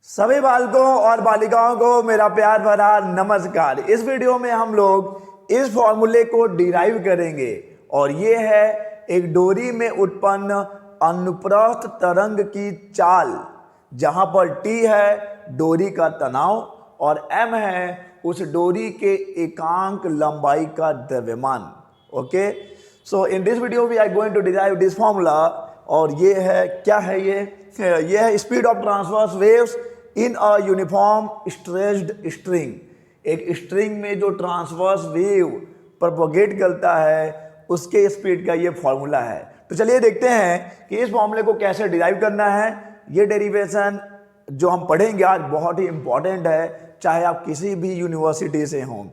सभी बालकों और बालिकाओं को मेरा प्यार भरा नमस्कार। इस वीडियो में हम लोग इस फॉर्मूले को डिराइव करेंगे और ये है एक डोरी में उत्पन्न अनुप्रस्थ तरंग की चाल, जहां पर T है डोरी का तनाव और M है उस डोरी के एकांक लंबाई का द्रव्यमान। Okay, so in this video we are going to derive this formula. और ये है, क्या है ये है speed of transverse waves in a uniform stretched string. एक स्ट्रिंग में जो ट्रांसवर्स वेव प्रोपोगेट करता है उसके स्पीड का ये फॉर्मूला है। तो चलिए देखते हैं कि इस फॉर्मूले को कैसे डिराइव करना है। ये डेरिवेशन जो हम पढ़ेंगे आज बहुत ही इंपॉर्टेंट है, चाहे आप किसी भी यूनिवर्सिटी से हों।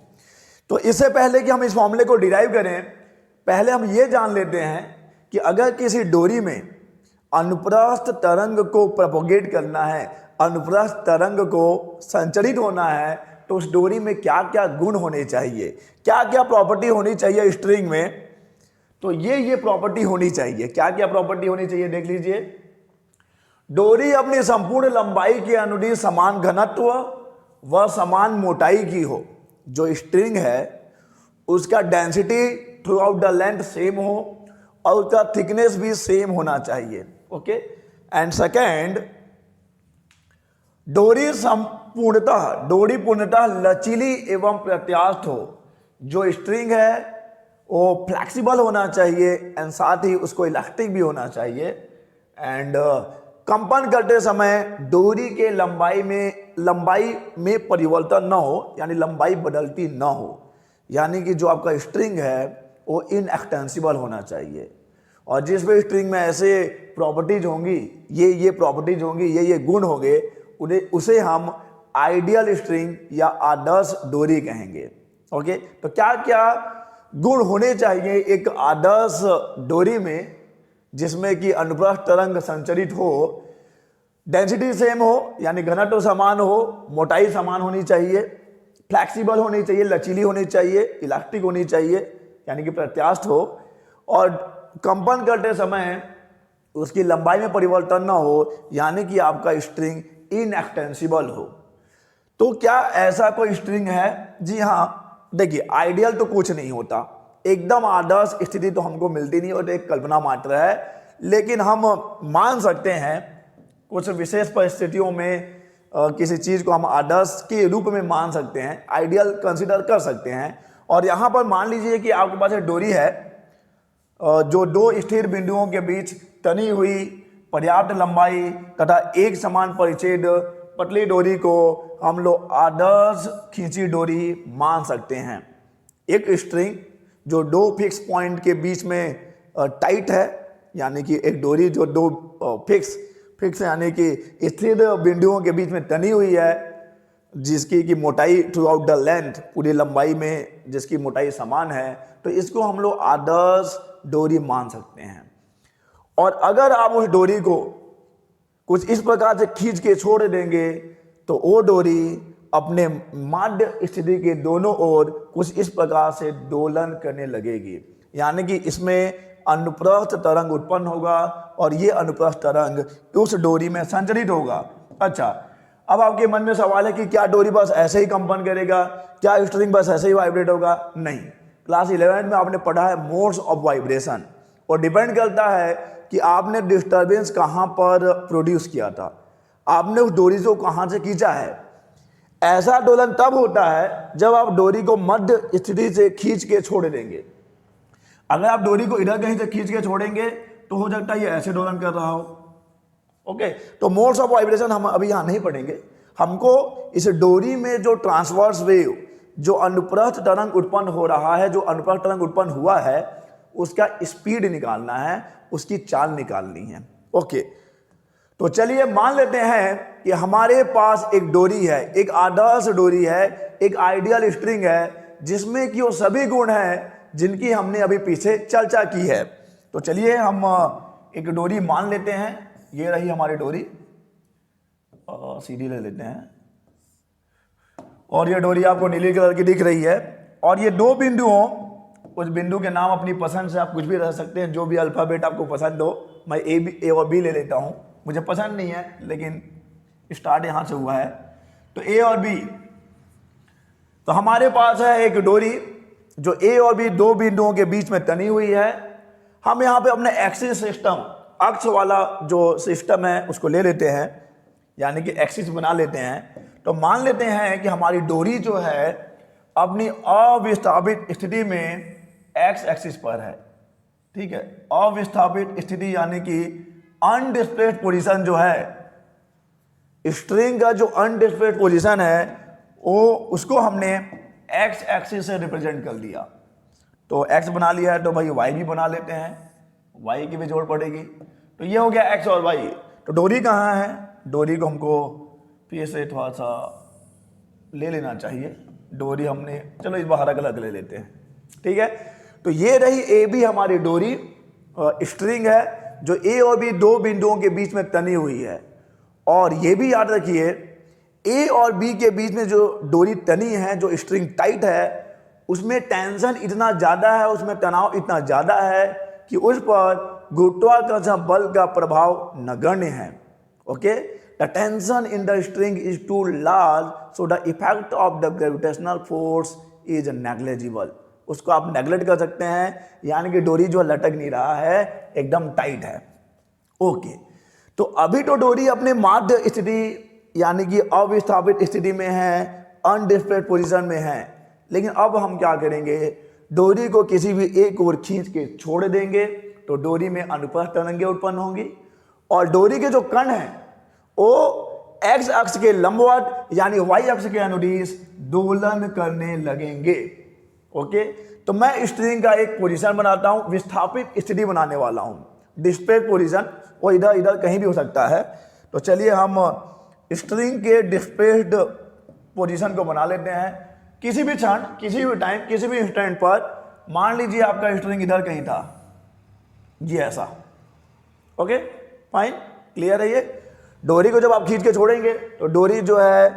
तो इससे पहले कि हम इस फॉर्मूले को डिराइव करें, पहले हम ये जान लेते हैं कि अगर किसी डोरी में अनुप्रस्थ तरंग को प्रोपोगेट करना है, अनुप्रस्थ तरंग को संचरित होना है, तो उस डोरी में क्या क्या गुण होने चाहिए, क्या क्या प्रॉपर्टी होनी चाहिए स्ट्रिंग में। तो ये प्रॉपर्टी होनी चाहिए। क्या क्या प्रॉपर्टी होनी चाहिए देख लीजिए। डोरी अपनी संपूर्ण लंबाई के अनुदिश समान घनत्व व समान मोटाई की हो। जो स्ट्रिंग है उसका density through out the length same हो और उसका थिकनेस भी सेम होना चाहिए। ओके, एंड सेकेंड, डोरी पूर्णतः लचीली एवं प्रत्यास्थ हो। जो स्ट्रिंग है वो फ्लेक्सिबल होना चाहिए एंड साथ ही उसको इलास्टिक भी होना चाहिए। एंड कंपन करते समय डोरी के लंबाई में परिवर्तन न हो, यानी लंबाई बदलती न हो। यानी कि जो आपका स्ट्रिंग है वो इनएक्सटेंसिबल होना चाहिए। और जिस भी स्ट्रिंग में ऐसे प्रॉपर्टीज होंगी, ये प्रॉपर्टीज होंगी, ये गुण होंगे, उसे हम आइडियल स्ट्रिंग या आदर्श डोरी कहेंगे। ओके, तो क्या क्या गुण होने चाहिए एक आदर्श डोरी में, जिसमें कि अनुप्रस्थ तरंग संचरित हो, डेंसिटी सेम हो यानी घनत्व समान हो, मोटाई समान होनी चाहिए, फ्लेक्सिबल होनी चाहिए, लचीली होनी चाहिए, इलास्टिक होनी चाहिए यानी कि प्रत्यास्थ हो, और कंपन करते समय उसकी लंबाई में परिवर्तन ना हो, यानी कि आपका स्ट्रिंग इनएक्सटेंसिबल हो। तो क्या ऐसा कोई स्ट्रिंग है? जी हाँ, देखिए आइडियल तो कुछ नहीं होता, एकदम आदर्श स्थिति तो हमको मिलती नहीं और एक कल्पना मात्र है। लेकिन हम मान सकते हैं कुछ विशेष परिस्थितियों में किसी चीज़ को हम आदर्श के रूप में मान सकते हैं, आइडियल कंसिडर कर सकते हैं। और यहाँ पर मान लीजिए कि आपके पास एक डोरी है जो दो स्थिर बिंदुओं के बीच तनी हुई पर्याप्त लंबाई तथा एक समान परिच्छेद पतली डोरी को हम लोग आदर्श खींची डोरी मान सकते हैं। एक स्ट्रिंग जो दो फिक्स पॉइंट के बीच में टाइट है, यानी कि एक डोरी जो दो फिक्स यानी कि स्थिर बिंदुओं के बीच में तनी हुई है, जिसकी की मोटाई थ्रू आउट द लेंथ, पूरी लंबाई में जिसकी मोटाई समान है, तो इसको हम लोग आदर्श डोरी मान सकते हैं। और अगर आप उस डोरी को कुछ इस प्रकार से खींच के छोड़ देंगे तो वो डोरी अपने माध्य स्थिति के दोनों ओर कुछ इस प्रकार से दोलन करने लगेगी, यानी कि इसमें अनुप्रस्थ तरंग उत्पन्न होगा और ये अनुप्रस्थ तरंग उस डोरी में संचरित होगा। अच्छा, अब आपके मन में सवाल है कि क्या डोरी बस ऐसे ही कंपन करेगा, क्या स्ट्रिंग बस ऐसे ही वाइब्रेट होगा? नहीं, क्लास 11 में आपने पढ़ा है मोड्स ऑफ वाइब्रेशन, और डिपेंड करता है कि आपने डिस्टर्बेंस कहाँ पर प्रोड्यूस किया था, आपने उस डोरी को कहाँ से खींचा है। ऐसा दोलन तब होता है जब आप डोरी को मध्य स्थिति से खींच के छोड़ देंगे। अगर आप डोरी को इधर कहीं से खींच के छोड़ेंगे तो हो सकता है ये ऐसे दोलन कर रहा हो। ओके, तो मोड्स ऑफ वाइब्रेशन हम अभी यहाँ नहीं पढ़ेंगे। हमको इस डोरी में जो ट्रांसवर्स वेव, जो अनुप्रस्थ तरंग उत्पन्न हो रहा है, जो अनुप्रस्थ तरंग उत्पन्न हुआ है, उसका स्पीड निकालना है, उसकी चाल निकालनी है। ओके, तो चलिए मान लेते हैं कि हमारे पास एक डोरी है, एक आदर्श डोरी है, एक आइडियल स्ट्रिंग है, जिसमें कि वो सभी गुण हैं जिनकी हमने अभी पीछे चर्चा की है। तो चलिए हम एक डोरी मान लेते हैं। ये रही हमारी डोरी, सीधी ले लेते हैं, और ये डोरी आपको नीली कलर की दिख रही है। और ये दो बिंदु हों, उस बिंदु के नाम अपनी पसंद से आप कुछ भी रह सकते हैं, जो भी अल्फ़ाबेट आपको पसंद हो। मैं ए और बी ले लेता हूँ, मुझे पसंद नहीं है लेकिन स्टार्ट यहां से हुआ है, तो ए और बी, तो हमारे पास है एक डोरी जो ए और बी दो बिंदुओं के बीच में तनी हुई है। हम यहां पे अपने एक्सिस सिस्टम, अक्ष वाला जो सिस्टम है उसको ले लेते हैं, यानी कि एक्सिस बना लेते हैं। तो मान लेते हैं कि हमारी डोरी जो है अपनी अविस्थापित स्थिति में एक्स एक्सिस पर है, ठीक है। अविस्थापित स्थिति यानी कि अनडिस्प्लेस्ड पोजीशन जो है, स्ट्रिंग का जो अनडिस्प्लेस्ड पोजीशन है वो उसको हमने एक्स एक्सिस से रिप्रेजेंट कर दिया। तो एक्स बना लिया है तो भाई वाई भी बना लेते हैं, वाई की भी जोड़ पड़ेगी। तो ये हो गया एक्स और वाई। तो डोरी कहाँ है, डोरी को हमको फिर से थोड़ा सा ले लेना चाहिए। डोरी हमने, चलो इस बार हरा कलर ले लेते हैं, ठीक है। तो ये रही ए बी हमारी डोरी, स्ट्रिंग है जो ए और बी दो बिंदुओं के बीच में तनी हुई है। और ये भी याद रखिए ए और बी के बीच में जो डोरी तनी है, जो स्ट्रिंग टाइट है, उसमें टेंशन इतना ज़्यादा है, उसमें तनाव इतना ज़्यादा है कि उस पर गुरुत्वाकर्षण बल का प्रभाव नगण्य है। Okay, the tension in the string is too large so the effect of the gravitational force is negligible. उसको आप नेग्लेक्ट कर सकते हैं, यानी कि डोरी जो लटक नहीं रहा है, एकदम टाइट है। ओके, तो अभी तो डोरी अपने माध्य स्थिति यानी कि अविस्थापित स्थिति में है, अनडिस्प्लेस्ड पोजीशन में है। लेकिन अब हम क्या करेंगे, डोरी को किसी भी एक ओर खींच के छोड़ देंगे तो डोरी में अनुप्रस्थ तरंगें उत्पन्न होंगी और डोरी के जो कण हैं वो एक्स अक्ष के लंबवत यानी वाई अक्ष के अनुदिश दोलन करने लगेंगे। ओके, तो मैं स्ट्रिंग का एक पोजीशन बनाता हूं, विस्थापित स्थिति बनाने वाला हूं, डिस्प्लेस्ड पोजीशन, वो इधर इधर कहीं भी हो सकता है। तो चलिए हम स्ट्रिंग के डिस्प्लेस्ड पोजीशन को बना लेते हैं। किसी भी क्षण, किसी भी टाइम, किसी भी इंस्टेंट पर मान लीजिए आपका स्ट्रिंग इधर कहीं था, जी ऐसा। ओके फाइन, क्लियर है ये। डोरी को जब आप खींच के छोड़ेंगे तो डोरी जो है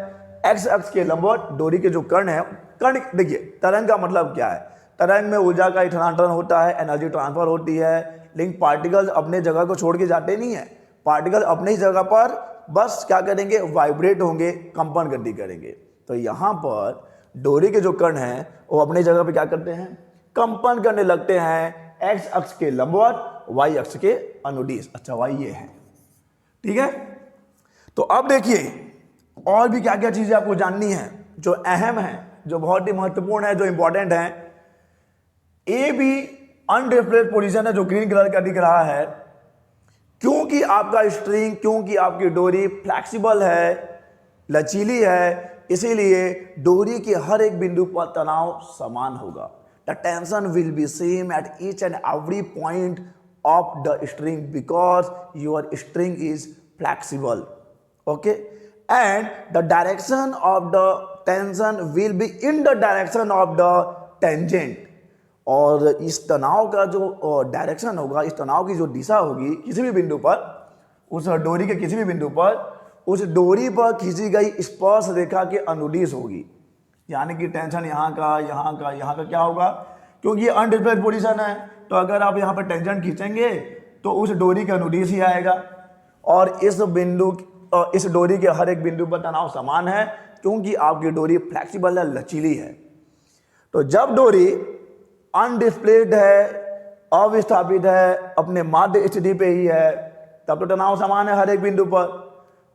एक्स अक्ष के लंबवत, डोरी के जो कण है, कण देखिए, तरंग का मतलब क्या है, तरंग में ऊर्जा का स्थानांतरण होता है, एनर्जी ट्रांसफर होती है। लेकिन पार्टिकल्स अपने जगह को छोड़ के जाते नहीं है, पार्टिकल अपनी ही जगह पर बस क्या करेंगे, वाइब्रेट होंगे, कंपन गति करेंगे। तो यहाँ पर डोरी के जो कण हैं वो अपनी जगह पे क्या करते हैं, कंपन करने लगते हैं, एक्स अक्ष के लंबवत, वाई अक्ष के अनुदिश। अच्छा वाई ये है, ठीक है। तो अब देखिए और भी क्या क्या चीजें आपको जाननी है जो अहम है, जो बहुत ही महत्वपूर्ण है, जो इंपॉर्टेंट है। ए बी अनडिस्प्लेस्ड पोजीशन है जो ग्रीन कलर का दिख रहा है, क्योंकि आपका स्ट्रिंग, क्योंकि आपकी डोरी फ्लेक्सिबल है, लचीली है, इसीलिए डोरी के हर एक बिंदु पर तनाव समान होगा। The tension will be same at each and every point of the string because your string is flexible. Okay, and the direction of the tension will be in the direction of the tangent. और इस तनाव का जो direction होगा, इस तनाव की जो दिशा होगी किसी भी बिंदु पर, उस डोरी के किसी भी बिंदु पर, उस डोरी पर खींची गई स्पर्श रेखा के अनुदिश होगी। यानी कि टेंशन यहाँ का, यहाँ का, यहाँ का क्या होगा, क्योंकि ये अनडिस्प्लेस्ड पोजीशन है, तो अगर आप यहाँ पर टेंशन खींचेंगे तो उस डोरी के अनुदिश ही आएगा। और इस डोरी के हर एक बिंदु पर तनाव समान है, क्योंकि आपकी डोरी फ्लेक्सिबल है, लचीली है। तो जब डोरी अनडिस्प्लेस्ड है, अविस्थापित है, अपने माध्य स्थिति पे ही है, तब तो तनाव समान है हर एक बिंदु पर।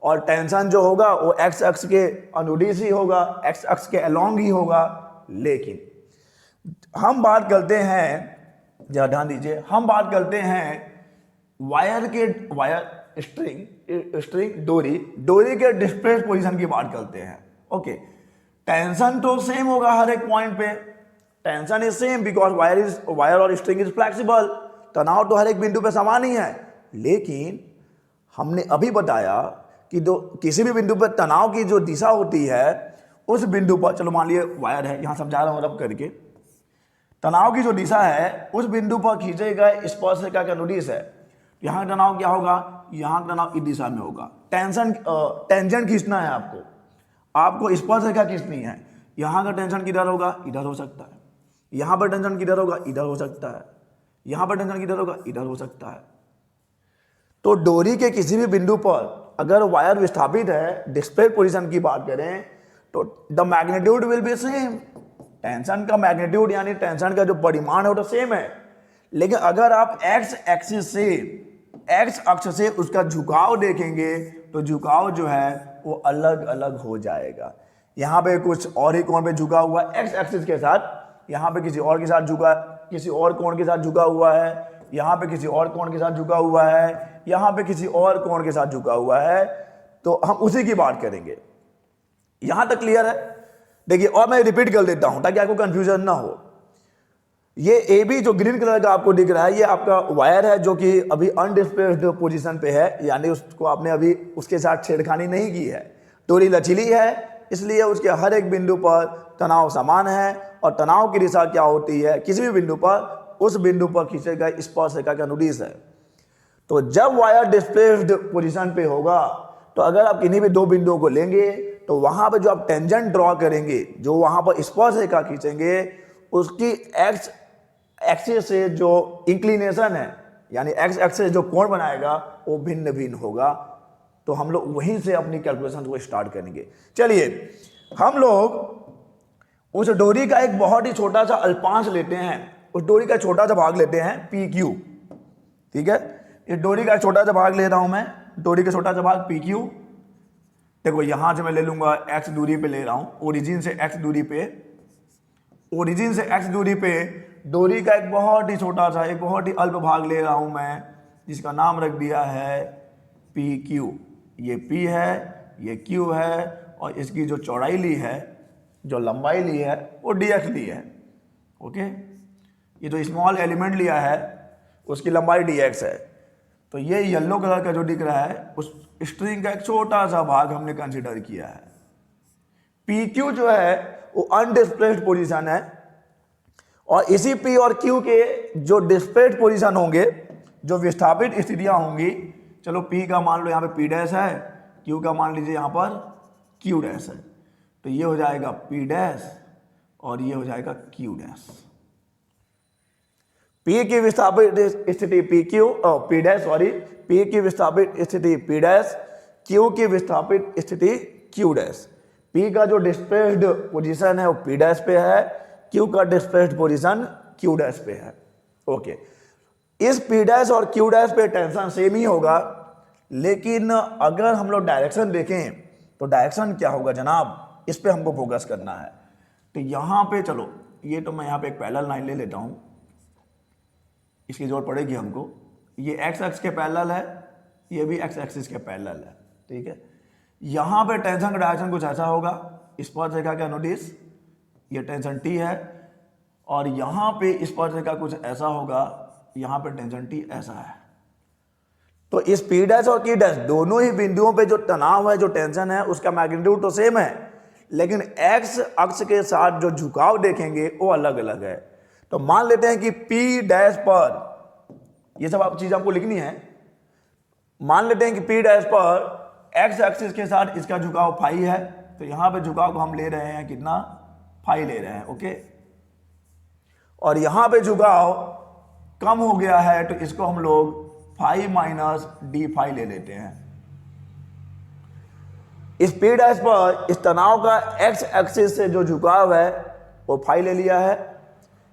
और टेंशन जो होगा वो एक्स अक्ष के अनुदिश ही होगा, एक्स अक्ष के अलोंग ही होगा। लेकिन हम बात करते हैं, जरा ध्यान दीजिए, हम बात करते हैं वायर स्ट्रिंग डोरी के डिस्प्लेस्ड पोजीशन की बात करते हैं। ओके, टेंशन तो सेम होगा हर एक पॉइंट पे, tension is same because wire और स्ट्रिंग इज फ्लेक्सिबल, तनाव तो हर एक बिंदु पे समान ही है। लेकिन हमने अभी बताया कि किसी भी बिंदु पर तनाव की जो दिशा होती है, उस बिंदु पर, चलो मान लिए वायर है, यहां समझा रहा हूं रब करके, तनाव की जो दिशा है उस बिंदु पर खींचे गए स्पर्श रेखा के अनुदिश है। यहाँ तनाव क्या होगा, यहाँ तनाव इस दिशा में होगा। टेंजेंट खींचना है आपको स्पर्श रेखा खींचनी है। यहाँ का टेंशन किधर होगा, इधर हो सकता है। यहाँ पर टेंशन किधर होगा, इधर हो सकता है। यहाँ पर टेंशन किधर होगा, इधर हो सकता है। तो डोरी के किसी भी बिंदु पर अगर वायर विस्थापित है, डिस्प्लेड पोजीशन की बात करें, तो the magnitude will be same. Tension का मैग्नीट्यूड यानी टेंशन का जो परिमाण है वो तो सेम है, लेकिन अगर आप एक्स एक्सिस से, एक्स अक्ष से उसका झुकाव देखेंगे तो झुकाव जो है वो अलग अलग हो जाएगा। यहाँ पे कुछ और ही कोण पे झुका हुआ है एक्स एक्सिस के साथ, यहाँ पे किसी और के साथ झुका, किसी और कोण के साथ झुका हुआ है, यहाँ पे किसी और कोण के साथ झुका हुआ है, यहाँ पे किसी और कोण के साथ झुका हुआ है, तो हम उसी की बात करेंगे। यहां तक क्लियर है? देखिए, और मैं रिपीट कर देता हूं ताकि आपको कंफ्यूजन ना हो। ये ए बी जो ग्रीन कलर का आपको दिख रहा है, ये आपका वायर है जो कि अभी अनडिस्प्लेस्ड पोजीशन पे है, यानी उसको आपने अभी उसके साथ छेड़खानी नहीं की है। डोरी लचीली है, इसलिए उसके हर एक बिंदु पर तनाव समान है, और तनाव की दिशा क्या होती है, किसी भी बिंदु पर उस बिंदु पर खींचे गए स्पर्शरेखा का अनुदिश है। तो जब वायर डिस्प्लेस्ड पोजीशन पे होगा, तो अगर आप किन्हीं भी दो बिंदुओं को लेंगे तो वहां पे जो आप टेंजेंट ड्रॉ करेंगे, जो वहां पर स्पर्शरेखा खींचेंगे, उसकी एक्स एक्सिस से जो इंक्लिनेशन है, यानी एक्स एक्सिस से जो कोण बनाएगा वो भिन्न भिन्न होगा। तो हम लोग वहीं से अपनी कैलकुलेशन को स्टार्ट करेंगे। चलिए, हम लोग उस डोरी का एक बहुत ही छोटा सा अल्पांश लेते हैं, उस डोरी का छोटा सा भाग लेते हैं पी क्यू। ठीक है, इस डोरी का छोटा सा भाग ले रहा हूं मैं, डोरी का छोटा सा भाग पी क्यू। देखो, यहां से मैं ले लूंगा एक्स दूरी पे ले रहा हूं, ओरिजिन से एक्स दूरी पे, ओरिजिन से एक्स दूरी पे डोरी का एक बहुत ही छोटा सा, एक बहुत ही अल्प भाग ले रहा हूं मैं, जिसका नाम रख दिया है पी क्यू। ये पी है, ये क्यू है, और इसकी जो चौड़ाई ली है, जो लंबाई ली है, वो डी एक्स ली है। ओके, ये जो स्मॉल एलिमेंट लिया है उसकी लंबाई डी एक्स है। तो ये येलो कलर का जो दिख रहा है, उस स्ट्रिंग का एक छोटा सा भाग हमने कंसिडर किया है। पी क्यू जो है वो अनडिस्प्लेस्ड पोजीशन है, और इसी पी और क्यू के जो डिस्प्लेस्ड पोजीशन होंगे, जो विस्थापित स्थितियां होंगी, चलो पी का मान लो यहाँ पे पी डैश है, क्यू का मान लीजिए यहाँ पर क्यू डैश है, तो ये हो जाएगा पी डैश और ये हो जाएगा क्यू डैश। पी की विस्थापित स्थिति P Q, P dash, sorry, P की विस्थापित स्थिति पी डैश, क्यू की विस्थापित स्थिति क्यू डैश। पी का जो डिस्प्लेस्ड पोजीशन है वो पी डैश पे है, क्यू का डिस्प्लेस्ड पोजीशन क्यू डैश पे है। ओके, इस पी डैश और क्यू डैश पे टेंशन सेम ही होगा, लेकिन अगर हम लोग डायरेक्शन देखें तो डायरेक्शन क्या होगा जनाब, इस पे हमको फोकस करना है। तो यहाँ पे चलो, ये तो मैं यहाँ पे एक पैरेलल लाइन ले लेता हूँ, इसकी जरूरत पड़ेगी हमको। ये एक्स एक्स के पैरेलल है, ये भी एक्स एक्सिस के पैरेलल है। ठीक है, यहाँ पे टेंशन का डायरेक्शन कुछ ऐसा होगा, स्पर्शरेखा का अनुदिश, ये टेंशन टी है, और यहाँ पे स्पर्शरेखा कुछ ऐसा होगा, यहाँ पे टेंशन टी ऐसा है। तो इस पी डैश और की डैश दोनों ही बिंदुओं पे जो तनाव है, जो टेंशन है, उसका मैग्नीट्यूड तो सेम है, लेकिन एक्स अक्ष के साथ जो झुकाव देखेंगे वो अलग अलग है। तो मान लेते हैं कि पी डैश पर, ये सब आप चीज आपको लिखनी है, मान लेते हैं कि पी डैश पर एक्स एक्सिस के साथ इसका झुकाव फाई है, तो यहां पे झुकाव को हम ले रहे हैं कितना, फाई ले रहे हैं। ओके, और यहां पे झुकाव कम हो गया है, तो इसको हम लोग फाई माइनस डी फाई ले लेते हैं। इस पी डैश पर इस तनाव का एक्स एक्सिस से जो झुकाव है वो फाई ले लिया है,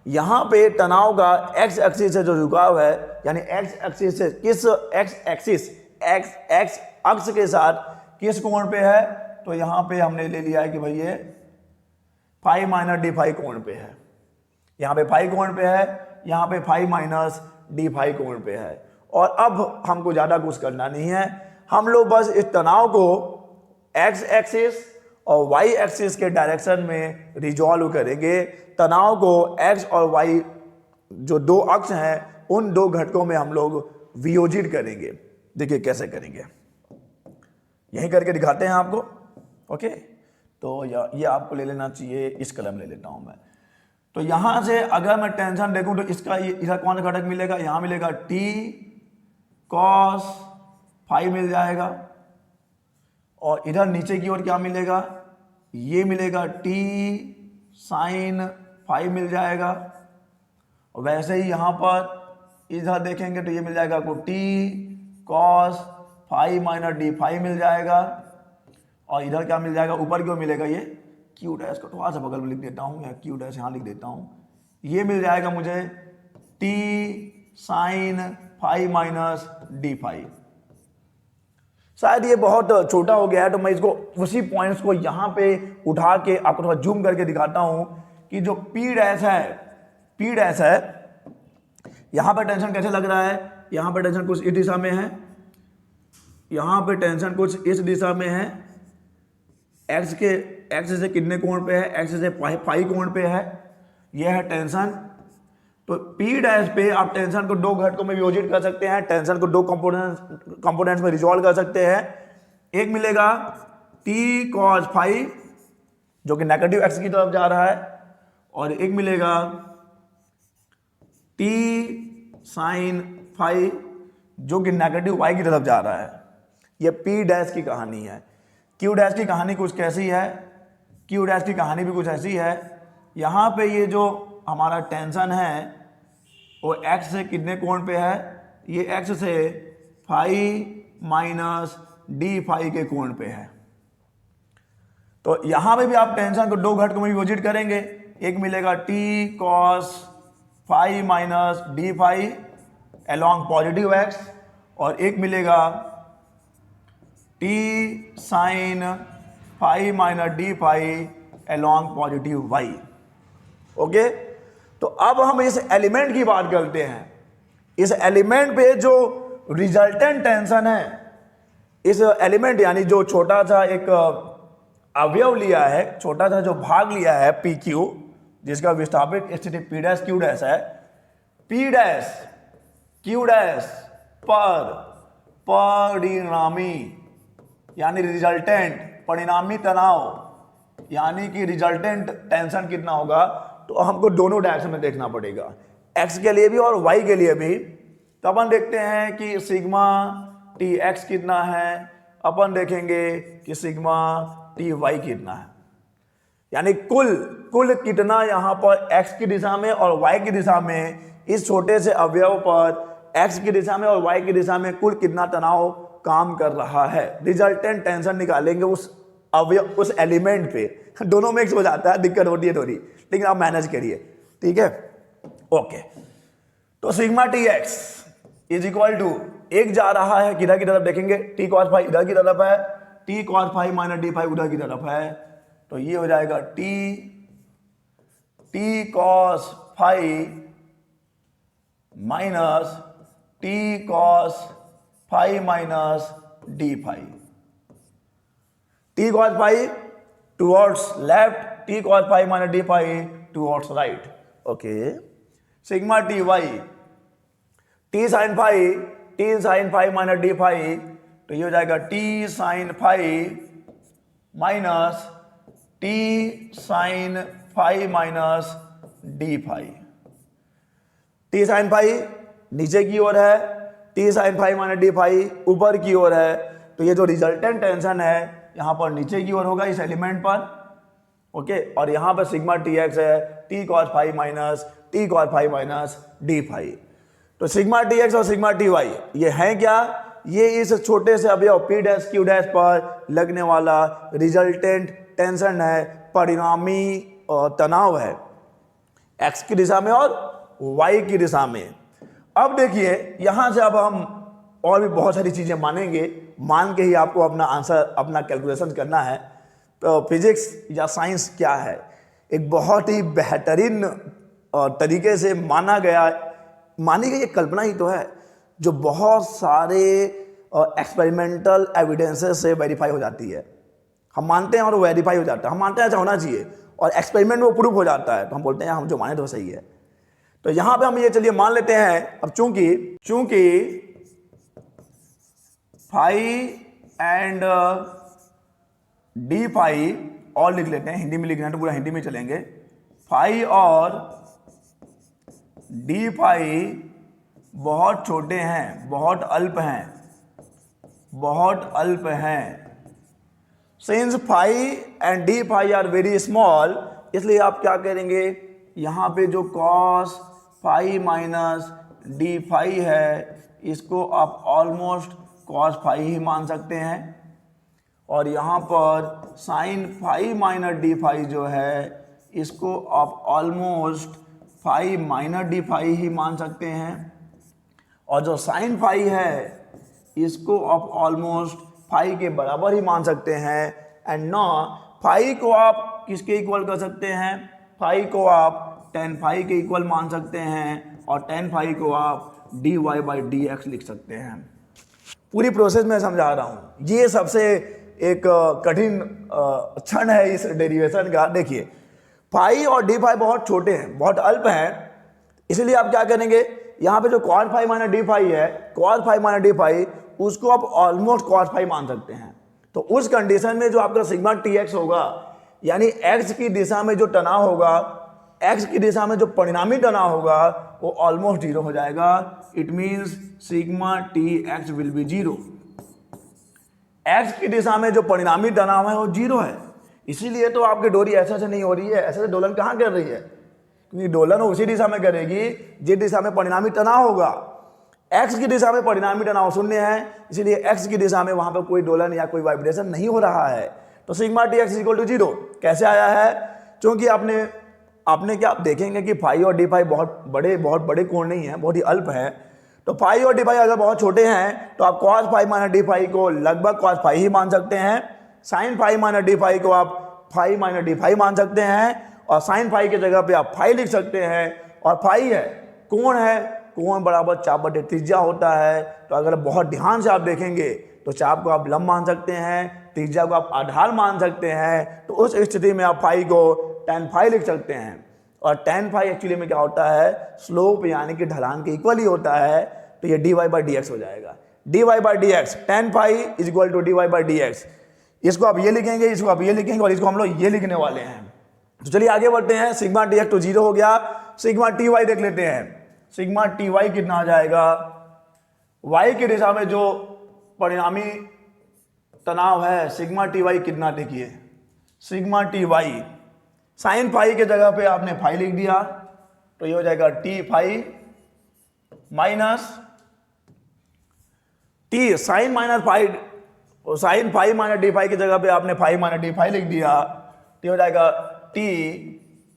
यहां पे तनाव का एक्स एक्सिस से जो झुकाव है, यानी एक्स एक्सिस से किस एक्स एक्सिस, एक्स अक्ष के साथ किस कोण पे है, तो यहां पे हमने ले लिया है कि भाई ये फाई माइनस डी फाई कोण पे है। यहां पे फाई कोण पे है, यहां पे फाई माइनस डी फाई कोण पे है। और अब हमको ज्यादा कुछ करना नहीं है, हम लोग बस इस तनाव को एक्स एक्सिस और वाई एक्सिस के डायरेक्शन में रिजॉल्व करेंगे। तनाव को एक्स और वाई जो दो अक्ष हैं, उन दो घटकों में हम लोग वियोजित करेंगे। देखिए कैसे करेंगे, यही करके दिखाते हैं आपको। ओके, तो ये आपको ले लेना चाहिए, इस कलम ले लेता हूं मैं। तो यहां से अगर मैं टेंशन देखूं तो इसका इधर कौन सा घटक मिलेगा, यहां मिलेगा टी कॉस फाई मिल जाएगा, और इधर नीचे की ओर क्या मिलेगा, ये मिलेगा टी साइन फाई मिल जाएगा। और वैसे ही यहां पर इधर देखेंगे तो ये मिल जाएगा आपको T cos phi minus D phi मिल जाएगा, और इधर क्या मिल जाएगा, ऊपर क्यों मिलेगा, ये क्यू डैश को थोड़ा सा बगल में लिख देता हूँ, या क्यू डैश यहाँ लिख देता हूँ, ये मिल जाएगा मुझे T sine phi minus D phi. शायद ये बहुत छोटा हो गया है, तो मैं इसको उसी पॉइंट्स को यहाँ पे उठा के आपको थोड़ा जूम करके दिखाता हूँ कि जो पी डैश है, यहाँ पे टेंशन कैसे लग रहा है, यहाँ पे टेंशन कुछ इस दिशा में है, यहाँ पे टेंशन कुछ इस दिशा में है, एक्स से कितने कोण पे है, एक्स से फाई कोण पे है, यह है टेंशन। तो पी डैश पे आप टेंशन को दो घटकों में विभाजित कर सकते हैं, टेंशन को दो कंपोनेंट्स में रिजॉल्व कर सकते हैं। एक मिलेगा टी कॉस फाई जो कि नेगेटिव एक्स की तरफ जा रहा है, और एक मिलेगा टी साइन फाई जो कि नेगेटिव वाई की तरफ जा रहा है। यह पी डैश की कहानी है। क्यू डैश की कहानी कुछ कैसी है, क्यू डैश की कहानी भी कुछ ऐसी है। यहाँ पे ये जो हमारा टेंशन है वो एक्स से कितने कोण पे है, ये एक्स से फाई माइनस डी फाई के कोण पे है। तो यहाँ पे भी आप टेंशन को दो घटकों में विभाजित करेंगे, एक मिलेगा T cos phi minus D phi along positive x, और एक मिलेगा T sine phi minus D phi along positive y. Okay, तो अब हम इस एलिमेंट की बात करते हैं। इस एलिमेंट पे जो रिजल्टेंट टेंशन है, इस एलिमेंट यानी जो छोटा सा एक अवयव लिया है, छोटा सा जो भाग लिया है पी क्यू, जिसका विस्थापित स्थिति पी डैश क्यू डैश है, पी डैश क्यू डैश पर परिणामी यानी रिजल्टेंट परिणामी तनाव यानी कि रिजल्टेंट टेंशन कितना होगा, तो हमको दोनों डायरेक्शन में देखना पड़ेगा, एक्स के लिए भी और वाई के लिए भी। तो अपन देखते हैं कि सिग्मा टी एक्स कितना है, अपन देखेंगे कि सिग्मा टी वाई कितना है, यानी कुल कितना यहाँ पर एक्स की दिशा में और वाई की दिशा में इस छोटे से अवयव पर एक्स की दिशा में और वाई की दिशा में कुल कितना तनाव काम कर रहा है। रिजल्टेंट टेंशन निकालेंगे उस अवयव उस एलिमेंट पे, दोनों मिक्स हो जाता है, दिक्कत होती है थोड़ी, लेकिन आप मैनेज करिए, ठीक है। ओके, तो sigma T x is equal to, एक जा रहा है किधर की तरफ देखेंगे, टी कॉस फाई इधर की तरफ है, T cos phi minus D phi उधर की तरफ है, तो ये हो जाएगा T cos phi minus T cos phi minus D phi. T cos phi towards left, T cos phi minus D phi towards right. Okay, sigma T y T sine phi minus D phi, तो ये हो जाएगा T sine phi minus T sine phi minus D phi. T sine phi नीचे की ओर है, T sine phi minus D phi ऊपर की ओर है, तो ये जो रिजल्टेंट टेंशन है यहां पर नीचे की ओर होगा इस एलिमेंट पर। ओके, और यहां पर सिग्मा टी एक्स है T cos phi minus T cos phi minus D phi. तो सिग्मा टी एक्स और सिग्मा टी वाई ये है क्या, ये इस छोटे से अवयव पी डैश क्यू डैश पर लगने वाला रिजल्टेंट टेंशन है, परिणामी तनाव है एक्स की दिशा में और वाई की दिशा में। अब देखिए यहां से अब हम और भी बहुत सारी चीजें मानेंगे, मान के ही आपको अपना आंसर अपना कैलकुलेशन करना है। तो फिजिक्स या साइंस क्या है, एक बहुत ही बेहतरीन तरीके से मानी गई एक कल्पना ही तो है, जो बहुत सारे एक्सपेरिमेंटल एविडेंसेस से वेरीफाई हो जाती है। हम मानते हैं और वेरीफाई हो जाता है, हम मानते हैं ऐसा होना चाहिए और एक्सपेरिमेंट में वो प्रूफ हो जाता है, तो हम बोलते हैं हम जो माने तो सही है। तो यहां पे हम ये चलिए मान लेते हैं, अब चूंकि फाई एंड डी फाई, और लिख लेते हैं, हिंदी में लिखना है तो पूरा हिंदी में चलेंगे, फाई और डी फाई बहुत छोटे हैं, बहुत अल्प हैं। Since phi and d phi are very small, इसलिए आप क्या करेंगे, यहां पे जो cos phi minus D phi है इसको आप ऑलमोस्ट कॉस फाई ही मान सकते हैं, और यहाँ पर sine phi minus D phi जो है इसको आप almost phi minus D phi ही मान सकते हैं, और जो साइन फाई है इसको आप ऑलमोस्ट फाई के बराबर ही मान सकते हैं। एंड ना फाई को आप किसके इक्वल कर सकते हैं, फाई को आप टेन फाई के इक्वल मान सकते हैं, और टेन फाई को आप d y by d x लिख सकते हैं। पूरी प्रोसेस में समझा रहा हूँ, ये सबसे एक कठिन क्षण है इस डेरिवेशन का। देखिए फाई और डी फाई बहुत छोटे हैं, बहुत अल्प हैं, इसलिए आप क्या करेंगे, यहाँ पे जो cos phi minus D phi है, cos phi minus D phi उसको आप ऑलमोस्ट कॉस फाई मान सकते हैं। तो उस कंडीशन में जो आपका सिग्मा टी एक्स होगा, यानी एक्स की दिशा में जो तनाव होगा, एक्स की दिशा में जो परिणामी तनाव होगा वो ऑलमोस्ट जीरो हो जाएगा। It means sigma T x will be zero. X की दिशा में जो परिणामी तनाव है वो जीरो है, इसीलिए तो आपकी डोरी ऐसे से नहीं हो रही है, ऐसे से डोलन कहाँ कर रही है, क्योंकि डोलन उसी दिशा में करेगी जिस दिशा में परिणामी तनाव होगा। एक्स की दिशा में परिणामी तनाव शून्य है, इसीलिए एक्स की दिशा में वहां पर कोई डोलन या कोई वाइब्रेशन नहीं हो रहा है। तो sigma T x equal to zero कैसे आया है, क्योंकि आपने क्या आप देखेंगे कि फाई और डी फाई बहुत बड़े कोण नहीं है, बहुत ही अल्प है। तो फाई और डी फाई अगर बहुत छोटे हैं तो आप cos phi minus D phi को लगभग कॉस फाई ही मान सकते हैं, sine phi minus D phi को आप फाई माइनस डी फाई मान सकते हैं, और साइन फाई की जगह पे आप फाई लिख सकते हैं। और फाई है कोण है, कोण बराबर चाप बटे त्रिज्या होता है। तो अगर बहुत ध्यान से आप देखेंगे तो चाप को आप लंब मान सकते हैं, त्रिज्या को आप आधार मान सकते हैं। तो उस स्थिति में आप फाई को टेन फाई लिख सकते हैं, और टेन फाई एक्चुअली में क्या होता है, स्लोप यानी कि ढलान के इक्वल ही होता है। तो ये d y by d x हो जाएगा। D y by d x tan phi is equal to d y by d x. इसको आप ये लिखेंगे, इसको आप ये लिखेंगे, और इसको हम लोग ये लिखने वाले हैं। तो चलिए आगे बढ़ते हैं। सिग्मा टी एक्स तो जीरो हो गया, सिग्मा टी वाई देख लेते हैं। सिग्मा टी वाई कितना आ जाएगा, वाई की दिशा में जो परिणामी तनाव है सिग्मा टी वाई कितना, देखिए sigma T y sine phi के जगह पे आपने फाई लिख दिया, तो ये हो जाएगा T phi minus T sine minus phi, sine phi minus D phi की जगह पे आपने फाई माइनस डी फाई लिख दिया, तो हो जाएगा T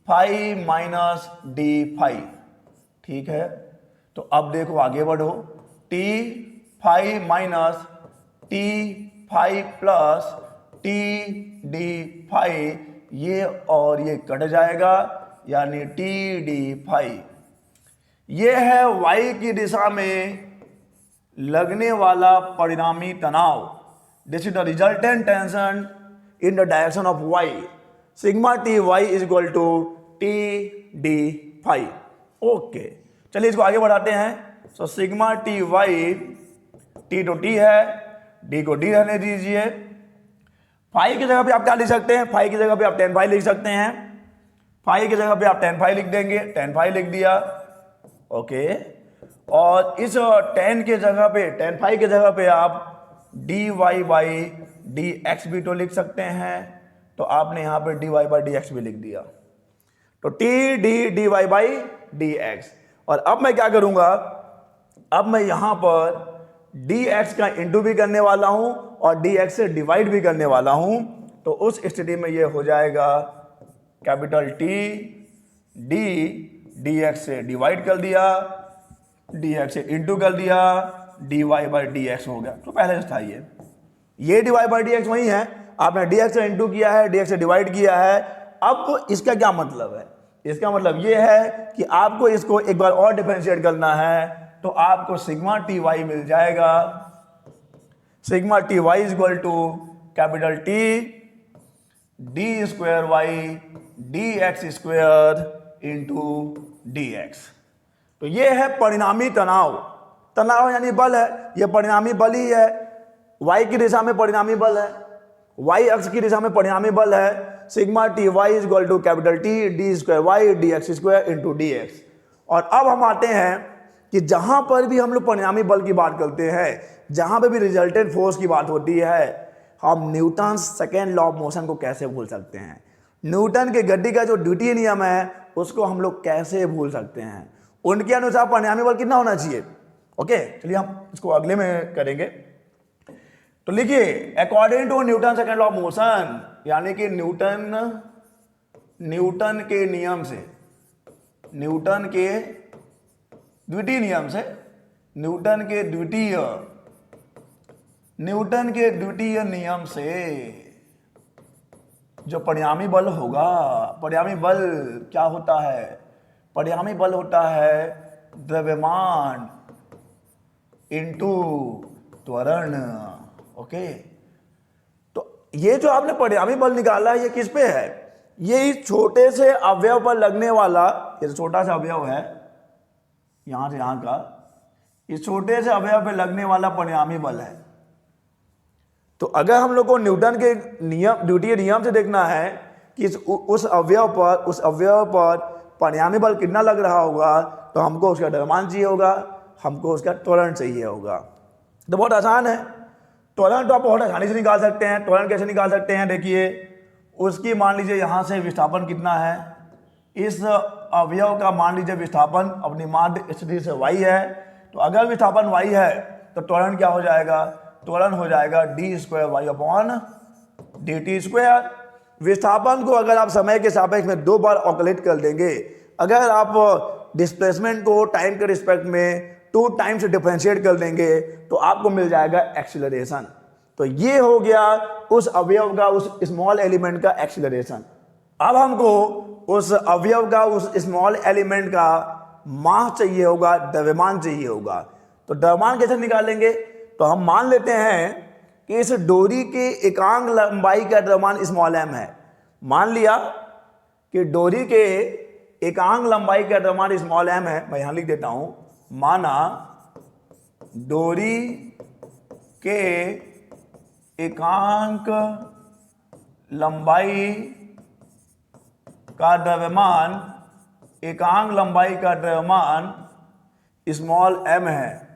phi minus D phi. ठीक है, तो अब देखो आगे बढ़ो, T phi minus T phi plus T d phi, ये और ये कट जाएगा, यानी टी डी फाई। ये है वाई की दिशा में लगने वाला परिणामी तनाव। This is the resultant tension in the direction of y. Sigma T y is equal to T d phi. Okay, चलिए इसको आगे बढ़ाते हैं। So sigma T y, T तो टी है, डी को डी रहने दीजिए। फाई की जगह पे आप क्या लिख सकते हैं, फाई की जगह पे आप टेन फाई लिख सकते हैं, फाई की जगह पे आप टेन फाई लिख देंगे, टेन फाई लिख दिया। ओके, और इस टेन के जगह पे, टेन फाई के जगह पे आप d y by d x भी तो लिख सकते हैं, तो आपने यहां पे d y by d x भी लिख दिया। तो T d d y by d x. और अब मैं क्या करूंगा, अब मैं यहां पर डी एक्स का इंटू भी करने वाला हूं और डी एक्स से डिवाइड भी करने वाला हूं। तो उस स्थिति में ये हो जाएगा capital T d d x से डिवाइड कर दिया, डी एक्स से इंटू कर दिया, d y by d x हो गया। तो पहले से था ये d y by d x वही है, आपने डी एक्स से इंटू किया है, डी एक्स से डिवाइड किया है। अब इसका क्या मतलब है, इसका मतलब ये है कि आपको इसको एक बार और डिफरेंशिएट करना है, तो आपको सिग्मा टी वाई मिल जाएगा। Sigma T y is equal to capital T d square y d x square into d x. तो ये है परिणामी तनाव। तनाव यानी बल है, ये परिणामी बल ही है। वाई की दिशा में परिणामी बल है, वाई अक्ष की दिशा में परिणामी बल है। Sigma T y is equal to capital T d square y d x square into d x. और अब हम आते हैं कि जहां पर भी हम लोग परिणामी बल की बात करते हैं, जहां पे भी रिजल्टेंट फोर्स की बात होती है, हम Newton second law of motion को कैसे भूल सकते हैं। न्यूटन के गति का जो द्वितीय नियम है उसको हम लोग कैसे भूल सकते हैं। उनके अनुसार परिणामी बल कितना होना चाहिए। ओके, चलिए हम इसको अगले में करेंगे। तो लिखिए according to Newton second law of motion, यानी कि न्यूटन के नियम से, न्यूटन के द्वितीय नियम से, न्यूटन के द्वितीय नियम से जो परिणामी बल होगा, परिणामी बल क्या होता है? परिणामी बल होता है द्रव्यमान इंटू त्वरण। ओके, तो ये जो आपने परिणामी बल निकाला है ये किस पे है? ये इस छोटे से अवयव पर लगने वाला, ये जो छोटा सा अवयव है यहां से यहां का, इस छोटे से अवयव पे लगने वाला परिणामी बल है। तो अगर हम लोग को न्यूटन के नियम, द्वितीय नियम से देखना है कि उस अवयव पर परिणामी बल कितना लग रहा होगा, तो हमको उसका द्रव्यमान चाहिए होगा, हमको उसका त्वरण चाहिए होगा। तो बहुत आसान है, त्वरण तो आप बहुत आसानी से निकाल सकते हैं। त्वरण कैसे निकाल सकते हैं? देखिए, उसकी मान लीजिए यहाँ से विस्थापन कितना है, इस अवयव का मान लीजिए विस्थापन अपनी माध्य स्थिति से y है। तो अगर विस्थापन y है तो त्वरण क्या हो जाएगा? त्वरण हो जाएगा d²y/dt²। विस्थापन को अगर आप समय के सापेक्ष में 2 बार ऑक्युलेट कर देंगे, अगर आप डिस्प्लेसमेंट को टाइम के रिस्पेक्ट में 2 टाइम्स डिफरेंशिएट कर देंगे तो आपको मिल जाएगा एक्सीलरेशन। तो ये हो गया उस अवयव का, उस स्मॉल एलिमेंट का एक्सीलरेशन। अब हमको उस अवयव का, उस स्मॉल एलिमेंट का मास चाहिए होगा, द्रव्यमान चाहिए होगा। तो द्रव्यमान कैसे निकालेंगे? तो हम मान लेते हैं कि इस डोरी के एकांक लंबाई का द्रव्यमान स्मॉल m है। मान लिया कि डोरी के एकांक लंबाई का द्रव्यमान स्मॉल m है। मैं यहां लिख देता हूं, माना डोरी के एकांक लंबाई का द्रव्यमान, एकांक लंबाई का द्रव्यमान स्मॉल m है,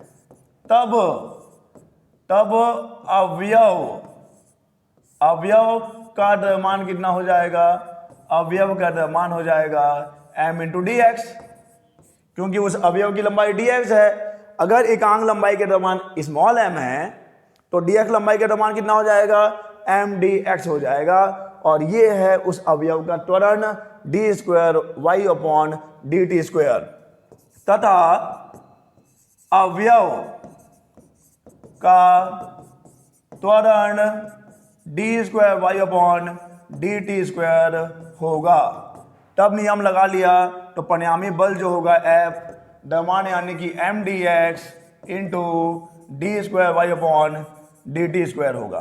तब अवयव का द्रव्यमान कितना हो जाएगा? अवयव का द्रव्यमान हो जाएगा m इंटू डी एक्स, क्योंकि उस अवयव की लंबाई dx है। अगर एकांक लंबाई के द्रव्यमान स्मॉल m है तो dx लंबाई का द्रव्यमान कितना हो जाएगा? m dx हो जाएगा। और ये है उस अवयव का त्वरण d²y/dt²। तथा अवयव का त्वरण d²y/dt² होगा। तब नियम लगा लिया तो परिणामी बल जो होगा F, द्रव्यमान यानी कि m dx इंटू d²y/dt² होगा।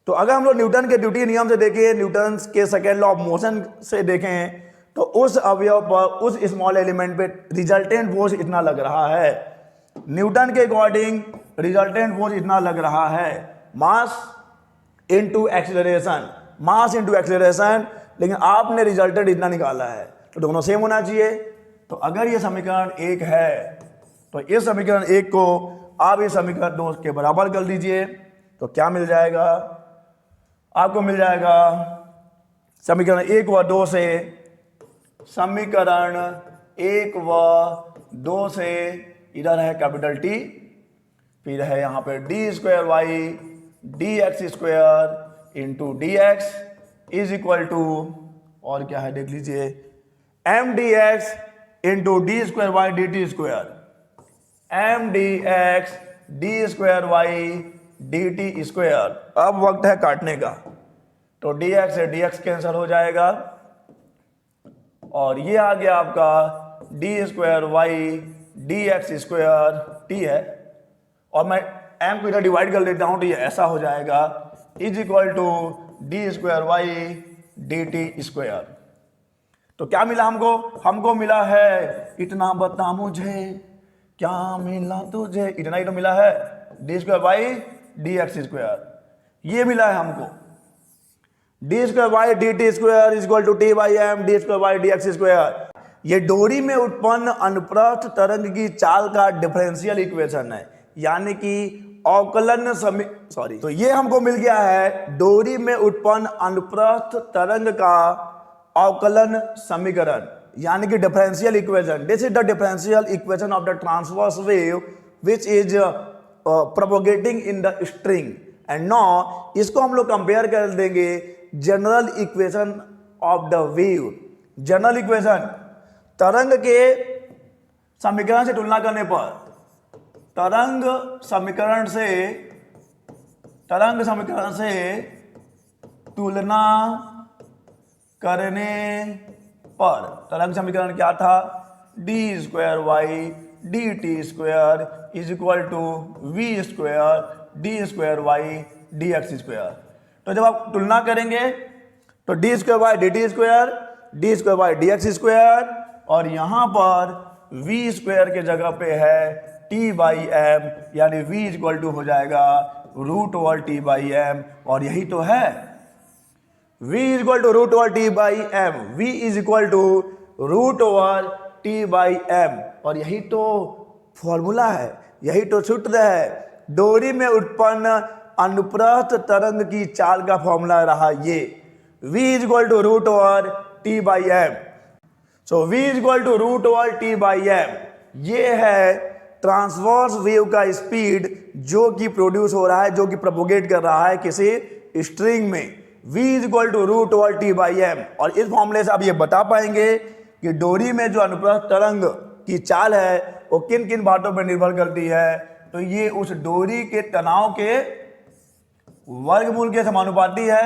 तो अगर हम लोग न्यूटन के द्वितीय नियम से देखें, न्यूटन के सेकेंड लॉ ऑफ मोशन से देखें, तो उस अवयव पर, उस स्मॉल एलिमेंट पे रिजल्टेंट फोर्स इतना लग रहा है। न्यूटन के अकॉर्डिंग रिजल्टेंट फोर्स इतना लग रहा है, mass into acceleration, mass into acceleration. लेकिन आपने रिजल्टेंट इतना निकाला है, तो दोनों सेम होना चाहिए। तो अगर ये समीकरण 1 है तो इस समीकरण 1 को आप इस समीकरण 2 के बराबर कर दीजिए, तो क्या मिल जाएगा? आपको मिल जाएगा समीकरण 1 व 2 से, समीकरण 1 व 2 से इधर है कैपिटल T, फिर है यहाँ पे d²y dx² into dx is equal to, और क्या है देख लीजिए, m dx into d²y dt², m dx d²y dt²। अब वक्त है काटने का, तो dx से dx कैंसिल हो जाएगा और ये आ गया आपका d²y dx² t है। और मैं m को इधर डिवाइड कर देता हूं तो ये ऐसा हो जाएगा is equal to d²y dt²। तो क्या मिला हमको? हमको मिला है, इतना बता मुझे क्या मिला तुझे, इतना ही तो मिला है, d²y dx²। ये मिला है हमको, d²y dt² is equal to t/m d²y dx²। ये डोरी में उत्पन्न अनुप्रस्थ तरंग की चाल का डिफरेंशियल इक्वेशन है, यानी कि अवकलन तो ये हमको मिल गया है डोरी में उत्पन्न अनुप्रस्थ तरंग का अवकलन समीकरण, यानी कि differential equation. This is the differential equation of the transverse wave which is propagating in the string and now इसको हम लोग कंपेयर कर देंगे general equation of the wave. General equation, तरंग के समीकरण से तुलना करने पर, तरंग समीकरण से तुलना करने पर तरंग समीकरण क्या था? D square y d t square is equal to v square d square y d x square. तो जब आप तुलना करेंगे तो d square y d t square, d square y d x square, और यहां पर वी स्क्वायर के जगह पे है टी बाई एम, यानी वी इक्वल टू हो जाएगा root over T by m, और यही तो है v is equal to root over T by m, v is equal to root over T by m, और यही तो फॉर्मूला है, यही तो सूत्र है। डोरी में उत्पन्न अनुप्रस्थ तरंग की चाल का फॉर्मूला रहा ये, v is equal to root over T by m. So v is equal to root over T by m, ये है ट्रांसवर्स वेव का स्पीड जो कि प्रोड्यूस हो रहा है, जो कि प्रोपोगेट कर रहा है किसी स्ट्रिंग में। v is equal to root over T by m, और इस फॉर्मूले से आप ये बता पाएंगे कि डोरी में जो अनुप्रस्थ तरंग की चाल है वो किन किन बातों पर निर्भर करती है। तो ये उस डोरी के तनाव के वर्गमूल के समानुपाती है,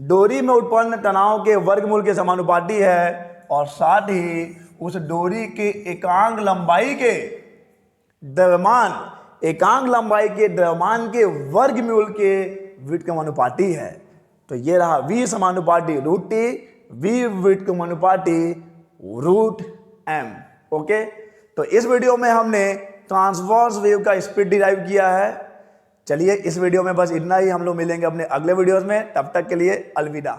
डोरी में उत्पन्न तनाव के वर्गमूल के समानुपाती है, और साथ ही उस डोरी के एकांक लंबाई के द्रव्यमान के वर्गमूल के विड्थ के समानुपाती है। तो ये रहा v समानुपाती रूट टी, v विड्थ के समानुपाती रूट एम। ओके, तो इस वीडियो में हमने ट्रांसवर्स वेव का स्पीड डिराइव किया है। चलिए इस वीडियो में बस इतना ही, हम लोग मिलेंगे अपने अगले वीडियोस में, तब तक के लिए अलविदा।